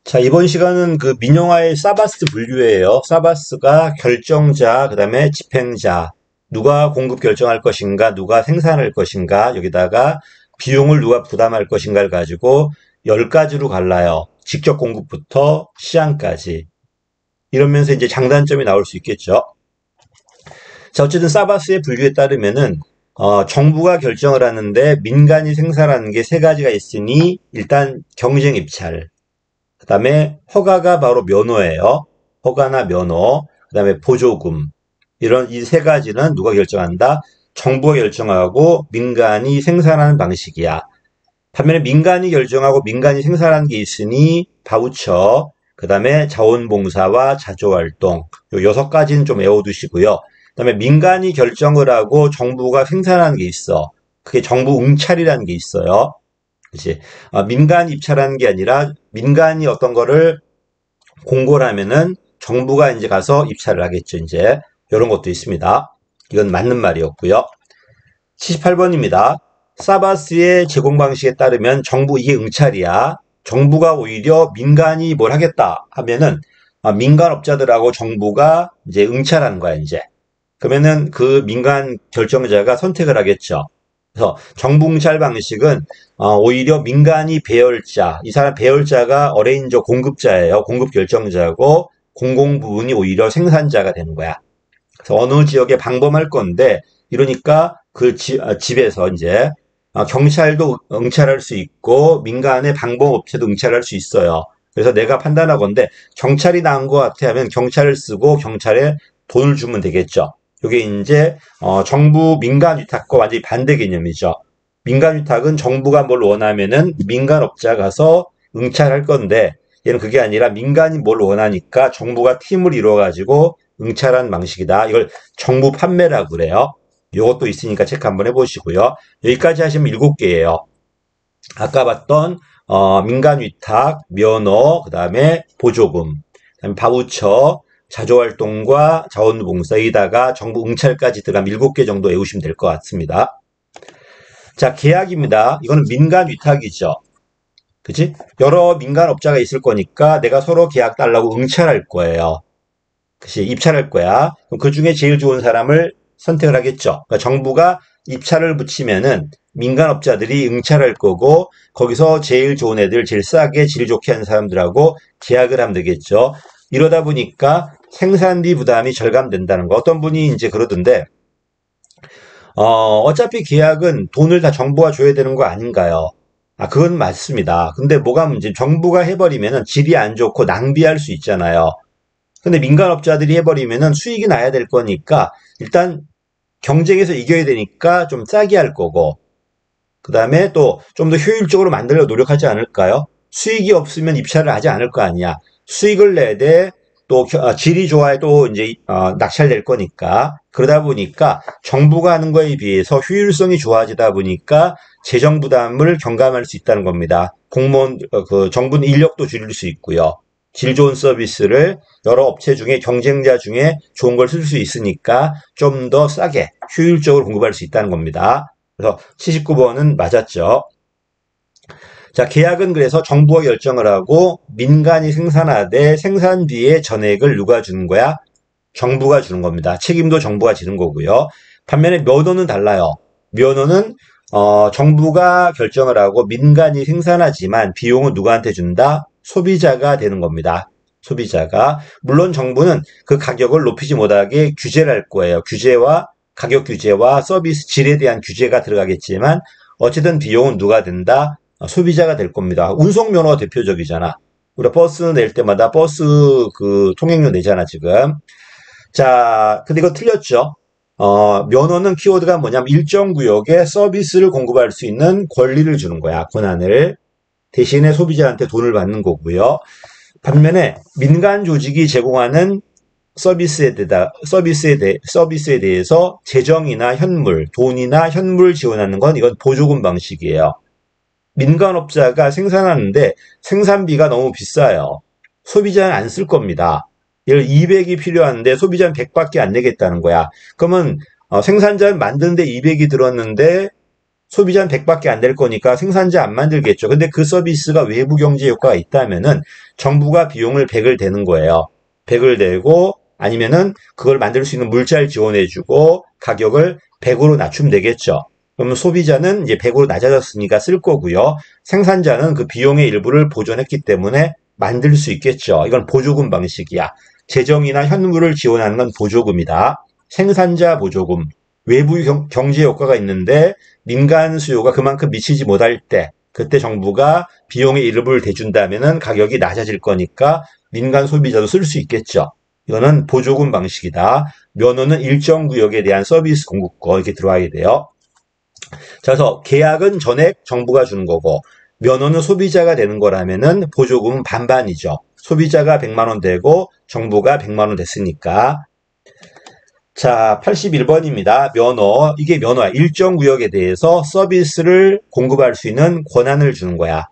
자, 이번 시간은 그 민영화의 사바스 분류예요. 사바스가 결정자, 그 다음에 집행자, 누가 공급 결정할 것인가, 누가 생산할 것인가, 여기다가 비용을 누가 부담할 것인가를 가지고 10가지로 갈라요. 직접 공급부터 시향까지. 이러면서 이제 장단점이 나올 수 있겠죠. 자, 어쨌든 사바스의 분류에 따르면은 정부가 결정을 하는데 민간이 생산하는 게 세 가지가 있으니 일단 경쟁 입찰. 그 다음에 허가가 바로 면허예요. 허가나 면허, 그 다음에 보조금. 이런 이 세 가지는 누가 결정한다? 정부가 결정하고 민간이 생산하는 방식이야. 반면에 민간이 결정하고 민간이 생산하는 게 있으니 바우처, 그 다음에 자원봉사와 자조활동. 요 6가지는 좀 외워두시고요. 그 다음에 민간이 결정을 하고 정부가 생산하는 게 있어. 그게 정부 응찰이라는 게 있어요. 그치? 민간 입찰하는 게 아니라 민간이 어떤 거를 공고를 하면은 정부가 이제 가서 입찰을 하겠죠. 이제 이런 것도 있습니다. 이건 맞는 말이었고요. 78번입니다. 사바스의 제공 방식에 따르면 정부 이게 응찰이야. 정부가 오히려 민간이 뭘 하겠다 하면은 민간업자들하고 정부가 이제 응찰하는 거야, 이제. 그러면은 그 민간 결정자가 선택을 하겠죠. 그래서 정붕찰 방식은 오히려 민간이 배열자, 이 사람 배열자가 어레인저 공급자예요. 공급 결정자고 공공 부분이 오히려 생산자가 되는 거야. 그래서 어느 지역에 방범할 건데 이러니까 그 집에서 이제 경찰도 응찰할 수 있고 민간의 방범업체도 응찰할 수 있어요. 그래서 내가 판단하건대 경찰이 나은 것 같아 하면 경찰을 쓰고 경찰에 돈을 주면 되겠죠. 이게 이제 정부 민간 위탁과 완전히 반대 개념이죠. 민간 위탁은 정부가 뭘 원하면은 민간업자가 가서 응찰할 건데 얘는 그게 아니라 민간이 뭘 원하니까 정부가 팀을 이루어가지고 응찰한 방식이다. 이걸 정부 판매라고 그래요. 이것도 있으니까 체크 한번 해보시고요. 여기까지 하시면 7개예요. 아까 봤던 민간 위탁, 면허, 그 다음에 보조금, 그다음에 바우처, 자조활동과 자원봉사에다가 정부 응찰까지 들어가면 7개 정도 외우시면 될 것 같습니다. 자, 계약입니다. 이거는 민간 위탁이죠. 그치? 여러 민간업자가 있을 거니까 내가 서로 계약 달라고 응찰할 거예요. 그치? 입찰할 거야. 그럼 그 중에 제일 좋은 사람을 선택을 하겠죠. 그러니까 정부가 입찰을 붙이면은 민간업자들이 응찰할 거고 거기서 제일 좋은 애들, 제일 싸게 질 좋게 하는 사람들하고 계약을 하면 되겠죠. 이러다 보니까 생산비 부담이 절감된다는 거. 어떤 분이 이제 그러던데, 어차피 계약은 돈을 다 정부가 줘야 되는 거 아닌가요? 그건 맞습니다. 근데 뭐가 문제? 정부가 해버리면은 질이 안 좋고 낭비할 수 있잖아요. 근데 민간업자들이 해버리면은 수익이 나야 될 거니까 일단 경쟁에서 이겨야 되니까 좀 싸게 할 거고, 그 다음에 또 좀 더 효율적으로 만들려 노력하지 않을까요? 수익이 없으면 입찰을 하지 않을 거 아니야. 수익을 내야 돼. 또 질이 좋아야 또 이제 낙찰될 거니까. 그러다 보니까 정부가 하는 거에 비해서 효율성이 좋아지다 보니까 재정 부담을 경감할 수 있다는 겁니다. 공무원 그 정부는 인력도 줄일 수 있고요. 질 좋은 서비스를 여러 업체 중에 경쟁자 중에 좋은 걸 쓸 수 있으니까 좀 더 싸게 효율적으로 공급할 수 있다는 겁니다. 그래서 79번은 맞았죠. 자, 계약은 그래서 정부가 결정을 하고 민간이 생산하되 생산비의 전액을 누가 주는 거야? 정부가 주는 겁니다. 책임도 정부가 지는 거고요. 반면에 면허는 달라요. 면허는 정부가 결정을 하고 민간이 생산하지만 비용은 누구한테 준다? 소비자가 되는 겁니다. 소비자가. 물론 정부는 그 가격을 높이지 못하게 규제를 할 거예요. 규제와 가격 규제와 서비스 질에 대한 규제가 들어가겠지만 어쨌든 비용은 누가 된다? 소비자가 될 겁니다. 운송면허가 대표적이잖아. 우리가 버스 낼 때마다 버스 그 통행료 내잖아, 지금. 자, 근데 이거 틀렸죠? 면허는 키워드가 뭐냐면 일정 구역에 서비스를 공급할 수 있는 권리를 주는 거야, 권한을. 대신에 소비자한테 돈을 받는 거고요. 반면에 민간 조직이 제공하는 서비스에 대해서 재정이나 현물, 돈이나 현물 지원하는 건 이건 보조금 방식이에요. 민간업자가 생산하는데 생산비가 너무 비싸요. 소비자는 안 쓸 겁니다. 예를 200이 필요한데 소비자는 100밖에 안 내겠다는 거야. 그러면 생산자는 만드는데 200이 들었는데 소비자는 100밖에 안 될 거니까 생산자 안 만들겠죠. 근데 그 서비스가 외부 경제 효과가 있다면은 정부가 비용을 100을 대는 거예요. 100을 대고 아니면은 그걸 만들 수 있는 물자를 지원해주고 가격을 100으로 낮추면 되겠죠. 그러면 소비자는 이제 100으로 낮아졌으니까 쓸 거고요. 생산자는 그 비용의 일부를 보존했기 때문에 만들 수 있겠죠. 이건 보조금 방식이야. 재정이나 현물을 지원하는 건 보조금이다. 생산자 보조금. 외부 경제 효과가 있는데 민간 수요가 그만큼 미치지 못할 때 그때 정부가 비용의 일부를 대준다면은 가격이 낮아질 거니까 민간 소비자도 쓸 수 있겠죠. 이거는 보조금 방식이다. 면허는 일정 구역에 대한 서비스 공급권 이렇게 들어가게 돼요. 자, 그래서 계약은 전액 정부가 주는 거고 면허는 소비자가 되는 거라면은 보조금은 반반이죠. 소비자가 100만 원 되고 정부가 100만 원 됐으니까. 자, 81번입니다. 면허. 이게 면허야. 일정 구역에 대해서 서비스를 공급할 수 있는 권한을 주는 거야.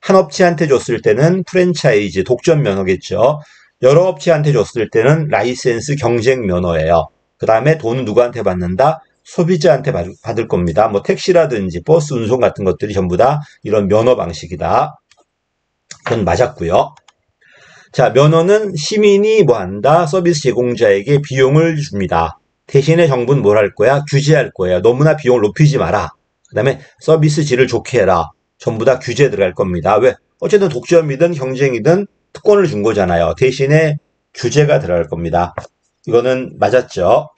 한 업체한테 줬을 때는 프랜차이즈, 독점 면허겠죠. 여러 업체한테 줬을 때는 라이센스 경쟁 면허예요. 그 다음에 돈은 누구한테 받는다? 소비자한테 받을 겁니다. 뭐 택시라든지 버스 운송 같은 것들이 전부 다 이런 면허 방식이다. 그건 맞았고요. 자, 면허는 시민이 뭐 한다? 서비스 제공자에게 비용을 줍니다. 대신에 정부는 뭘 할 거야? 규제할 거야. 너무나 비용을 높이지 마라. 그 다음에 서비스 질을 좋게 해라. 전부 다 규제 들어갈 겁니다. 왜? 어쨌든 독점이든 경쟁이든 특권을 준 거잖아요. 대신에 규제가 들어갈 겁니다. 이거는 맞았죠.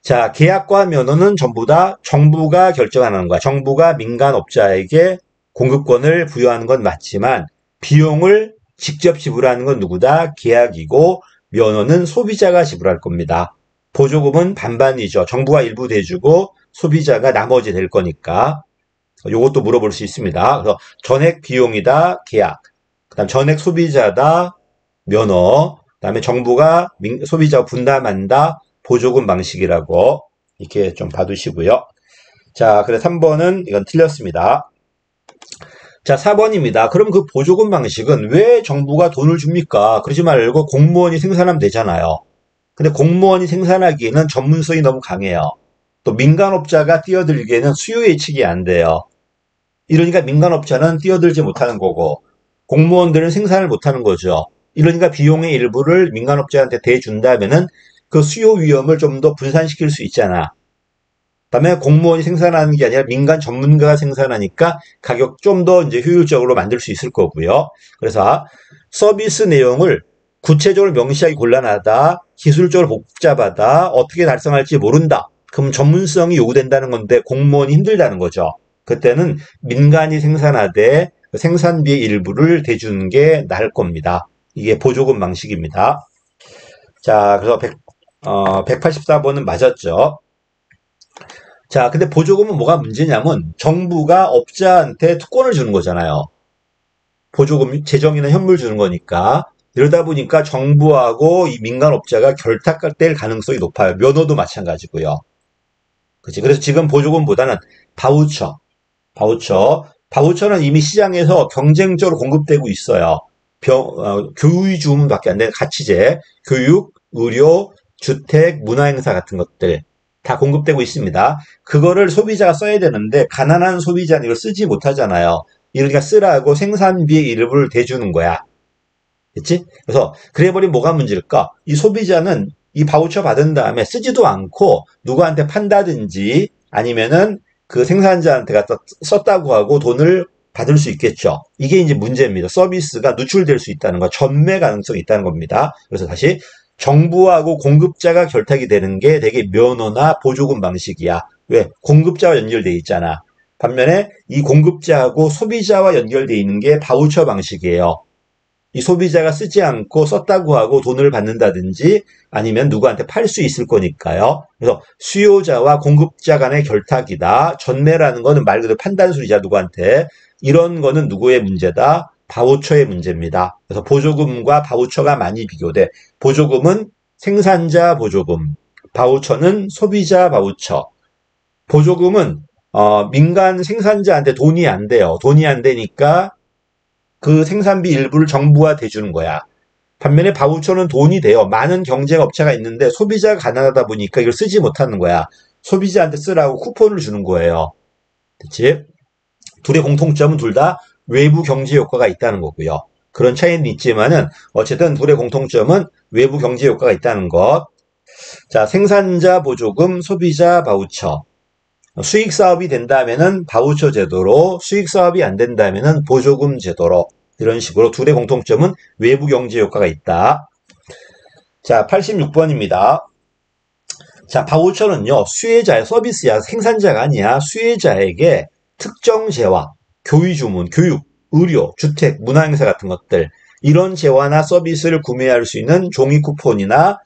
자, 계약과 면허는 전부 다 정부가 결정하는 거야. 정부가 민간업자에게 공급권을 부여하는 건 맞지만 비용을 직접 지불하는 건 누구다? 계약이고 면허는 소비자가 지불할 겁니다. 보조금은 반반이죠. 정부가 일부 대주고 소비자가 나머지 될 거니까. 요것도 물어볼 수 있습니다. 그래서 전액 비용이다, 계약. 그다음 전액 소비자다, 면허. 그다음에 정부가 소비자 분담한다, 보조금 방식이라고 이렇게 좀 봐두시고요. 자, 그래서 3번은 이건 틀렸습니다. 자, 4번입니다. 그럼 그 보조금 방식은 왜 정부가 돈을 줍니까? 그러지 말고 공무원이 생산하면 되잖아요. 근데 공무원이 생산하기에는 전문성이 너무 강해요. 또 민간업자가 뛰어들기에는 수요 예측이 안 돼요. 이러니까 민간업자는 뛰어들지 못하는 거고 공무원들은 생산을 못하는 거죠. 이러니까 비용의 일부를 민간업자한테 대준다면은 그 수요 위험을 좀 더 분산시킬 수 있잖아. 그다음에 공무원이 생산하는 게 아니라 민간 전문가가 생산하니까 가격 좀 더 이제 효율적으로 만들 수 있을 거고요. 그래서 서비스 내용을 구체적으로 명시하기 곤란하다, 기술적으로 복잡하다, 어떻게 달성할지 모른다. 그럼 전문성이 요구된다는 건데 공무원이 힘들다는 거죠. 그때는 민간이 생산하되 생산비의 일부를 대주는 게 나을 겁니다. 이게 보조금 방식입니다. 자, 그래서 184번은 맞았죠. 자, 근데 보조금은 뭐가 문제냐면 정부가 업자한테 특권을 주는 거잖아요. 보조금, 재정이나 현물 주는 거니까. 이러다 보니까 정부하고 이 민간업자가 결탁될 가능성이 높아요. 면허도 마찬가지고요. 그치? 그래서 지금 보조금보다는 바우처는 이미 시장에서 경쟁적으로 공급되고 있어요. 교육 주문밖에 안 되는 가치제, 교육, 의료, 주택, 문화행사 같은 것들 다 공급되고 있습니다. 그거를 소비자가 써야 되는데 가난한 소비자는 이걸 쓰지 못하잖아요. 이러니까 쓰라고 생산비의 일부를 대주는 거야. 그치? 그래서 그래버리면 뭐가 문제일까? 이 소비자는 이 바우처 받은 다음에 쓰지도 않고 누구한테 판다든지 아니면은 그 생산자한테 갖다 썼다고 하고 돈을 받을 수 있겠죠. 이게 이제 문제입니다. 서비스가 누출될 수 있다는 거, 전매 가능성이 있다는 겁니다. 그래서 다시 정부하고 공급자가 결탁이 되는 게 되게 면허나 보조금 방식이야. 왜? 공급자와 연결돼 있잖아. 반면에 이 공급자하고 소비자와 연결돼 있는 게 바우처 방식이에요. 이 소비자가 쓰지 않고 썼다고 하고 돈을 받는다든지 아니면 누구한테 팔 수 있을 거니까요. 그래서 수요자와 공급자 간의 결탁이다. 전매라는 거는 말 그대로 판단술이자 누구한테. 이런 거는 누구의 문제다? 바우처의 문제입니다. 그래서 보조금과 바우처가 많이 비교돼. 보조금은 생산자 보조금, 바우처는 소비자 바우처. 보조금은 민간 생산자한테 돈이 안 돼요. 돈이 안 되니까 그 생산비 일부를 정부가 대주는 거야. 반면에 바우처는 돈이 돼요. 많은 경쟁업체가 있는데 소비자가 가난하다 보니까 이걸 쓰지 못하는 거야. 소비자한테 쓰라고 쿠폰을 주는 거예요. 그치? 둘의 공통점은 둘 다 외부 경제 효과가 있다는 거고요. 그런 차이는 있지만은 어쨌든 둘의 공통점은 외부 경제 효과가 있다는 것. 자, 생산자 보조금, 소비자 바우처. 수익 사업이 된다면은 바우처 제도로, 수익 사업이 안 된다면은 보조금 제도로, 이런 식으로 둘의 공통점은 외부 경제 효과가 있다. 자, 86번입니다. 자, 바우처는요, 수혜자의 서비스야. 생산자가 아니야. 수혜자에게 특정 재화, 교육 주문, 교육, 의료, 주택, 문화행사 같은 것들, 이런 재화나 서비스를 구매할 수 있는 종이 쿠폰이나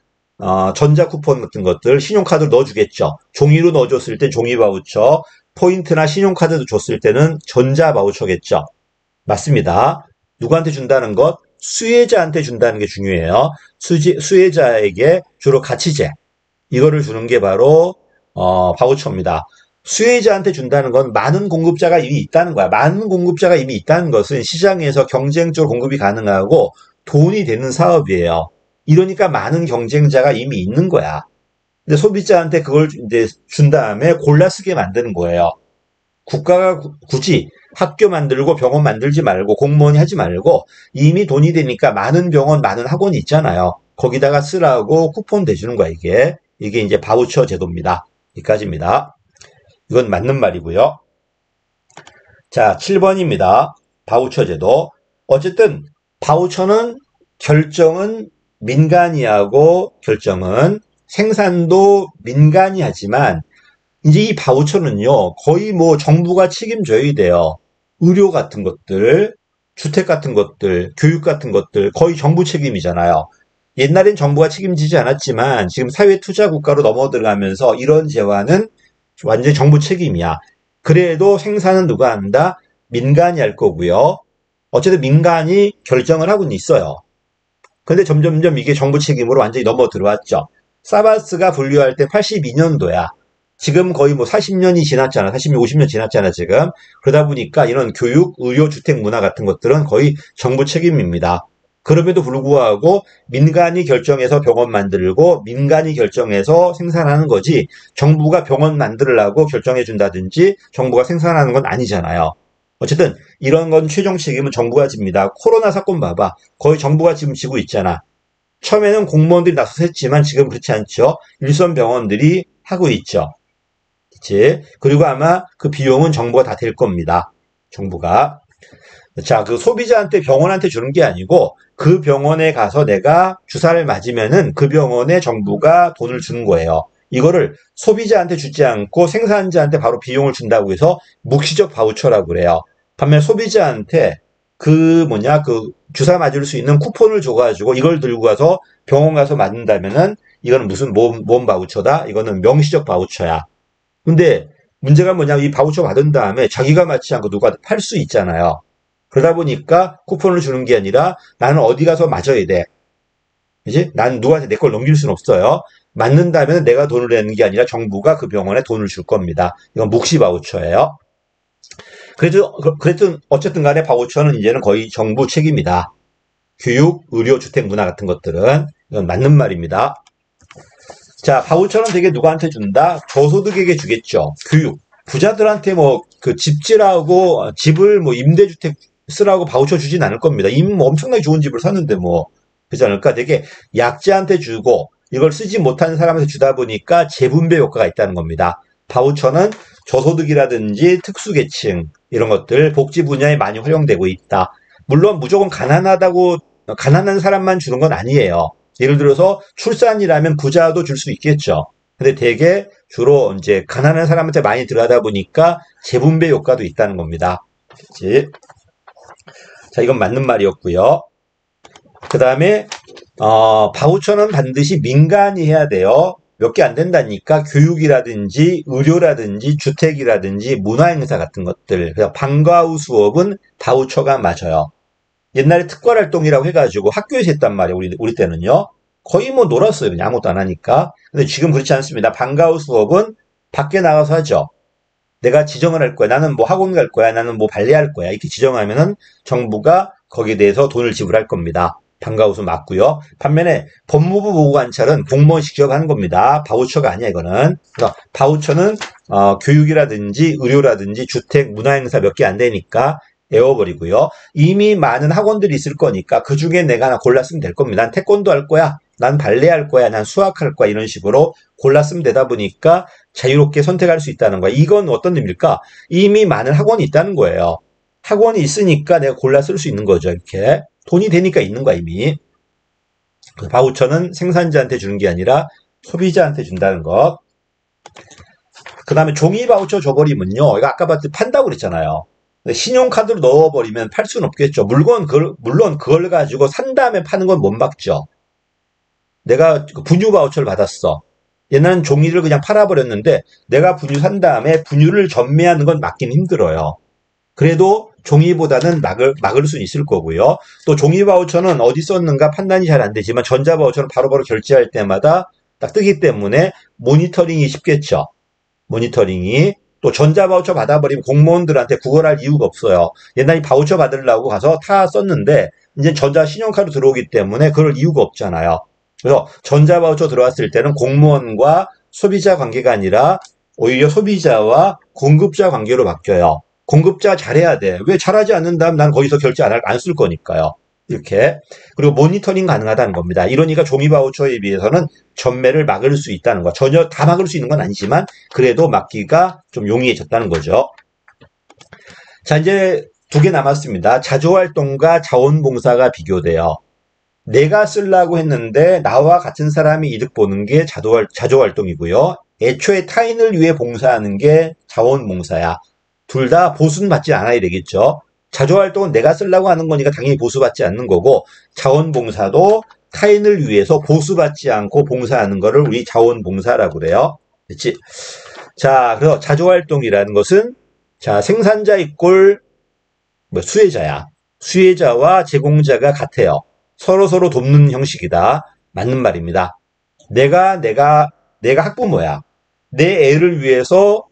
전자 쿠폰 같은 것들, 신용카드를 넣어주겠죠. 종이로 넣어줬을 때 종이 바우처, 포인트나 신용카드도 줬을 때는 전자 바우처겠죠. 맞습니다. 누구한테 준다는 것? 수혜자한테 준다는 게 중요해요. 수혜자에게 주로 가치제, 이거를 주는 게 바로 바우처입니다. 수혜자한테 준다는 건 많은 공급자가 이미 있다는 거야. 많은 공급자가 이미 있다는 것은 시장에서 경쟁적으로 공급이 가능하고 돈이 되는 사업이에요. 이러니까 많은 경쟁자가 이미 있는 거야. 근데 소비자한테 그걸 이제 준 다음에 골라 쓰게 만드는 거예요. 국가가 굳이 학교 만들고 병원 만들지 말고 공무원이 하지 말고 이미 돈이 되니까 많은 병원, 많은 학원이 있잖아요. 거기다가 쓰라고 쿠폰 대주는 거야, 이게. 이게 이제 바우처 제도입니다. 여기까지입니다. 이건 맞는 말이고요. 자, 7번입니다. 바우처 제도. 어쨌든 바우처는 결정은 민간이 하고 결정은 생산도 민간이 하지만 이제 이 바우처는요, 거의 뭐 정부가 책임져야 돼요. 의료 같은 것들, 주택 같은 것들, 교육 같은 것들, 거의 정부 책임이잖아요. 옛날엔 정부가 책임지지 않았지만 지금 사회투자국가로 넘어들어가면서 이런 재화는 완전히 정부 책임이야. 그래도 생산은 누가 한다? 민간이 할 거고요. 어쨌든 민간이 결정을 하고는 있어요. 근데 점점점 이게 정부 책임으로 완전히 넘어들어왔죠. 사바스가 분류할 때 82년도야. 지금 거의 뭐 40년이 지났잖아. 40년, 50년 지났잖아, 지금. 그러다 보니까 이런 교육, 의료, 주택, 문화 같은 것들은 거의 정부 책임입니다. 그럼에도 불구하고 민간이 결정해서 병원 만들고 민간이 결정해서 생산하는 거지 정부가 병원 만들으라고 결정해 준다든지 정부가 생산하는 건 아니잖아요. 어쨌든 이런 건 최종 책임은 정부가 집니다. 코로나 사건 봐봐. 거의 정부가 지금 지고 있잖아. 처음에는 공무원들이 나서서 했지만 지금 그렇지 않죠. 일선 병원들이 하고 있죠. 그치? 그리고 아마 그 비용은 정부가 다 될 겁니다. 정부가. 자, 그 소비자한테 병원한테 주는 게 아니고 그 병원에 가서 내가 주사를 맞으면은 그 병원에 정부가 돈을 주는 거예요. 이거를 소비자한테 주지 않고 생산자한테 바로 비용을 준다고 해서 묵시적 바우처라고 그래요. 반면 소비자한테 그 주사 맞을 수 있는 쿠폰을 줘가지고 이걸 들고 가서 병원 가서 맞는다면은 이거는 무슨 몸 바우처다? 이거는 명시적 바우처야. 근데 문제가 뭐냐면 이 바우처 받은 다음에 자기가 맞지 않고 누가 팔 수 있잖아요. 그러다 보니까 쿠폰을 주는 게 아니라 나는 어디 가서 맞아야 돼. 그지? 난 누구한테 내 걸 넘길 수는 없어요. 맞는다면 내가 돈을 내는 게 아니라 정부가 그 병원에 돈을 줄 겁니다. 이건 묵시 바우처예요. 그래도 어쨌든 간에 바우처는 이제는 거의 정부 책임이다. 교육, 의료, 주택, 문화 같은 것들은 이건 맞는 말입니다. 자, 바우처는 되게 누구한테 준다? 저소득에게 주겠죠. 교육. 부자들한테 뭐 그 집지라고 집을 뭐 임대주택 쓰라고 바우처 주진 않을 겁니다. 이미 뭐 엄청나게 좋은 집을 샀는데 뭐 그렇지 않을까? 되게 약자한테 주고 이걸 쓰지 못하는 사람한테 주다 보니까 재분배 효과가 있다는 겁니다. 바우처는 저소득이라든지 특수계층 이런 것들 복지 분야에 많이 활용되고 있다. 물론 무조건 가난한 사람만 주는 건 아니에요. 예를 들어서 출산이라면 부자도 줄 수 있겠죠. 근데 대개 주로 이제 가난한 사람한테 많이 들어가다 보니까 재분배 효과도 있다는 겁니다. 그치? 자, 이건 맞는 말이었고요. 그 다음에 바우처는 반드시 민간이 해야 돼요. 몇 개 안 된다니까 교육이라든지 의료라든지 주택이라든지 문화행사 같은 것들. 그래서 방과 후 수업은 바우처가 맞아요. 옛날에 특권활동이라고 해가지고 학교에서 했단 말이에요. 우리 때는요. 거의 뭐 놀았어요. 그냥 아무것도 안 하니까. 근데 지금 그렇지 않습니다. 방과 후 수업은 밖에 나가서 하죠. 내가 지정을 할 거야. 나는 뭐 학원 갈 거야. 나는 뭐 발레 할 거야. 이렇게 지정하면은 정부가 거기에 대해서 돈을 지불할 겁니다. 방과후수 맞고요. 반면에 법무부 보고관찰은 공무원 직접 하는 겁니다. 바우처가 아니야 이거는. 그래서 바우처는 교육이라든지 의료라든지 주택, 문화행사 몇 개 안 되니까 외워버리고요. 이미 많은 학원들이 있을 거니까 그 중에 내가 하나 골랐으면 될 겁니다. 난 태권도 할 거야. 난 발레 할 거야. 난 수학 할 거야. 이런 식으로 골랐으면 되다 보니까 자유롭게 선택할 수 있다는 거야. 이건 어떤 의미일까? 이미 많은 학원이 있다는 거예요. 학원이 있으니까 내가 골라 쓸 수 있는 거죠. 이렇게. 돈이 되니까 있는 거야, 이미. 바우처는 생산자한테 주는 게 아니라 소비자한테 준다는 것. 그 다음에 종이 바우처 줘버리면요. 이거 아까 봤듯이 판다고 그랬잖아요. 신용카드로 넣어버리면 팔 수는 없겠죠. 물론 그걸 가지고 산 다음에 파는 건 못 막죠. 내가 분유 바우처를 받았어. 얘는 종이를 그냥 팔아버렸는데 내가 분유 산 다음에 분유를 전매하는 건 막긴 힘들어요. 그래도 종이보다는 막을 수 있을 거고요. 또 종이 바우처는 어디 썼는가 판단이 잘 안 되지만 전자 바우처는 바로바로 결제할 때마다 딱 뜨기 때문에 모니터링이 쉽겠죠. 모니터링이. 또 전자 바우처 받아버리면 공무원들한테 구걸할 이유가 없어요. 옛날에 바우처 받으려고 가서 다 썼는데 이제 전자 신용카드 들어오기 때문에 그럴 이유가 없잖아요. 그래서 전자 바우처 들어왔을 때는 공무원과 소비자 관계가 아니라 오히려 소비자와 공급자 관계로 바뀌어요. 공급자 잘해야 돼. 왜 잘하지 않는다면 난 거기서 결제 안 쓸 거니까요. 이렇게. 그리고 모니터링 가능하다는 겁니다. 이러니까 종이 바우처에 비해서는 전매를 막을 수 있다는 거. 전혀 다 막을 수 있는 건 아니지만 그래도 막기가 좀 용이해졌다는 거죠. 자, 이제 2개 남았습니다. 자조활동과 자원봉사가 비교돼요. 내가 쓰려고 했는데 나와 같은 사람이 이득 보는 게 자조활동이고요. 애초에 타인을 위해 봉사하는 게 자원봉사야. 둘 다 보수는 받지 않아야 되겠죠. 자조활동은 내가 쓰려고 하는 거니까 당연히 보수받지 않는 거고, 자원봉사도 타인을 위해서 보수받지 않고 봉사하는 거를 우리 자원봉사라고 그래요. 그렇지? 자, 그래서 자조활동이라는 것은 자, 생산자 이꼴 수혜자야. 수혜자와 제공자가 같아요. 서로 돕는 형식이다. 맞는 말입니다. 내가 학부모야. 내 애를 위해서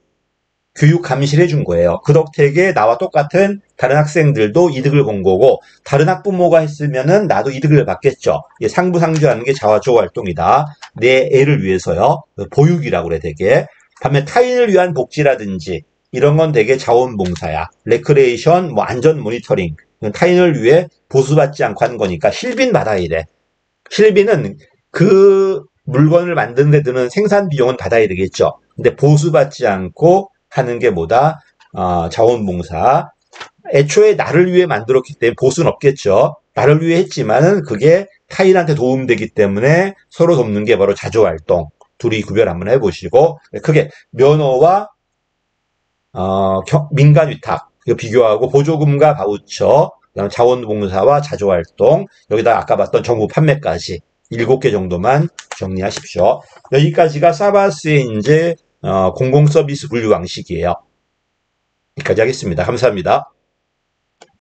교육 감시를 해준 거예요. 그 덕택에 나와 똑같은 다른 학생들도 이득을 본 거고, 다른 학부모가 했으면은 나도 이득을 받겠죠. 상부상조하는 게 자조활동이다. 내 애를 위해서요. 보육이라고 그래, 되게. 반면 타인을 위한 복지라든지, 이런 건 되게 자원봉사야. 레크레이션, 안전 모니터링. 타인을 위해 보수받지 않고 하는 거니까 실빈 받아야 돼. 실빈은 그 물건을 만드는 데 드는 생산 비용은 받아야 되겠죠. 근데 보수받지 않고 하는 게 뭐다? 자원봉사. 애초에 나를 위해 만들었기 때문에 보수는 없겠죠. 나를 위해 했지만은 그게 타인한테 도움되기 때문에 서로 돕는 게 바로 자조활동. 둘이 구별 한번 해보시고, 그게 면허와 민간위탁 비교하고 보조금과 바우처, 그다음 자원봉사와 자조활동, 여기다 아까 봤던 정부 판매까지 7개 정도만 정리하십시오. 여기까지가 사바스의 이제 공공서비스 분류 방식이에요. 여기까지 하겠습니다. 감사합니다.